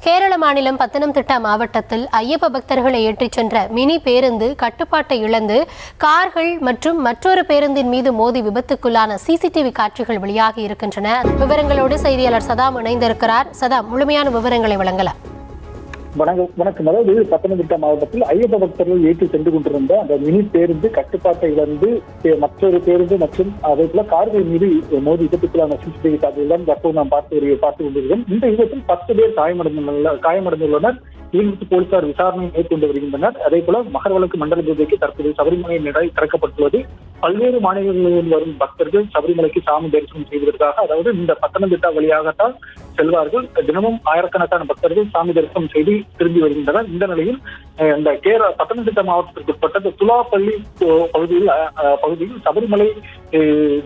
கேரள மாநிலம் பத்தனம்திட்டா மாவட்டத்தில் ஐயப்ப பக்தர்களை ஏற்றிச் சென்ற மினி பேருந்து கட்டுப்பாட்டை இழந்து கார்கள் மற்றும் மற்றொரு பேருந்தின் மீது மோதி விபத்துக்குள்ளான சிசிடிவி காட்சிகள் வெளியாகி இருக்கின்றன. விவரங்களோடு செய்தியாளர் சதாம் இணைந்திருக்கிறார். சதாம், முழுமையான விவரங்களை வழங்கலாம். வணக்கம். அதாவது பத்தனம்திட்டா மாவட்டத்தில் ஐயப்ப பக்தர்கள் ஏற்றி சென்று கொண்டிருந்த அந்த மினி பேருந்து கட்டுப்பாட்டை இழந்து மற்றொரு பேருந்து மற்றும் அதே போல கார்கள் மீது மோதி விபத்துக்குள்ளான சிசிடிவி காட்சிகள் தற்போது நாம் பார்த்து கொண்டிருக்கிறோம். இந்த விபத்தில் 10 பேர் காயமடைந்துள்ளனர். இவங்களுக்கு போலீசார் விசாரணை மேற்கொண்டு வருகின்றனர். அதே போல மகரவிளக்கு மண்டல பூஜைக்கு தற்போது சபரிமலை நடை திறக்கப்பட்டுள்ளது. பல்வேறு மாநிலங்களில் வரும் பக்தர்கள் சபரிமலைக்கு சாமி தரிசனம் செய்வதற்காக, அதாவது இந்த பத்தனம்திட்டா வழியாகத்தான் செல்வார்கள். தினமும் ஆயிரக்கணக்கான பக்தர்கள் சாமி தரிசனம் செய்து திரும்பி வருகின்றனர். இந்த நிலையில் இந்த பத்தனம்திட்டா மாவட்டத்திற்கு உட்பட்ட துலாப்பள்ளி பகுதியில் சபரிமலை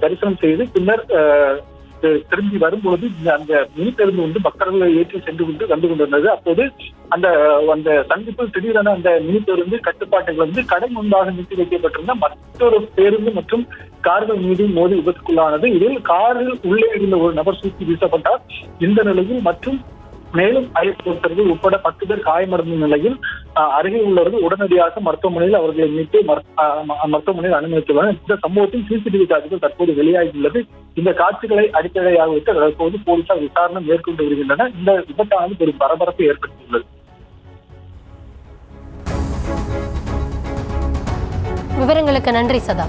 தரிசனம் செய்து பின்னர் திரும்பி வரும்பொழுது அந்த மினி பேருந்து பக்தர்களை ஏற்றி சென்று வந்து கொண்டிருந்தது. அப்போது அந்த சந்திப்பில் திடீரென அந்த மினி பேருந்து கட்டுப்பாட்டுகள் கடை முன்பாக நிறுத்தி வைக்கப்பட்டிருந்த மற்றொரு பேருந்து மற்றும் கார்கள் மீது மோதி விபத்துக்குள்ளானது. இதில் காரில் உள்ளே இருந்த ஒரு நபர் தூக்கி வீசப்பட்டார். இந்த நிலையில் மற்றும் மேலும் ஐயப்ப பக்தர்கள் உட்பட 10 பேர் காயமடைந்த நிலையில் அருகே உள்ளவர்கள் உடனடியாக மருத்துவமனையில் அவர்களை மீட்டு மருத்துவமனையில் அனுமதித்துள்ளனர். இந்த சம்பவத்தில் சிசிடிவி காட்சிகள் தற்போது வெளியாகியுள்ளது. இந்த காட்சிகளை அடிப்படையாக வைத்து தற்போது போலீசார் விசாரணை மேற்கொண்டு வருகின்றனர். இந்த விபத்தானது பெரும் பரபரப்பை ஏற்படுத்தியுள்ளது. விவரங்களுக்கு நன்றி சதா.